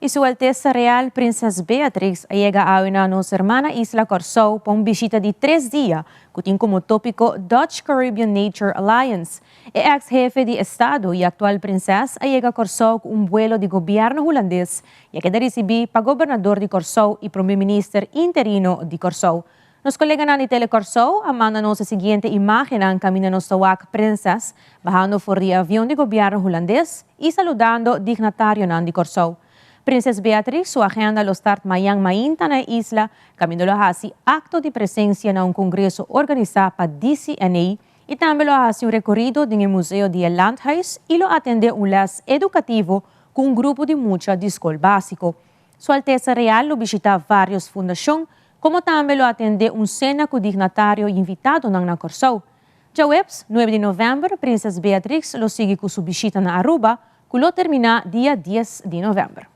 E Su Alteza Real Princess Beatrix llega a nossa hermana Isla Corsou para uma visita de 3 dias, que tem como tópico Dutch Caribbean Nature Alliance. E ex-jefe de Estado e atual princesa llega a Corsou com um vuelo de governo holandês e queda receber para governador de Corsou e primeiro-ministro interino de Corsou. Nos colegas na Tele Corsou manda-nos a seguinte imagem ang caminho nos tawag princess, bajando por de avião de governo holandês e saludando dignatário de Corsou. Princess Beatrix, sua agenda lo start mayang mainta na isla, caminho lo hasi acto de presença na congresso organizado para DCNA e também lo hasi recorrido no Museu de Landhuis e lo atende les educativo com grupo de mucha de escola básico. Sua Alteza Real lo visita várias fundações, como também lo atende cena com dignatário invitado na Corsou. Já webs, 9 de novembro, Princess Beatrix lo sigue com sua visita na Aruba, que lo termina dia 10 de novembro.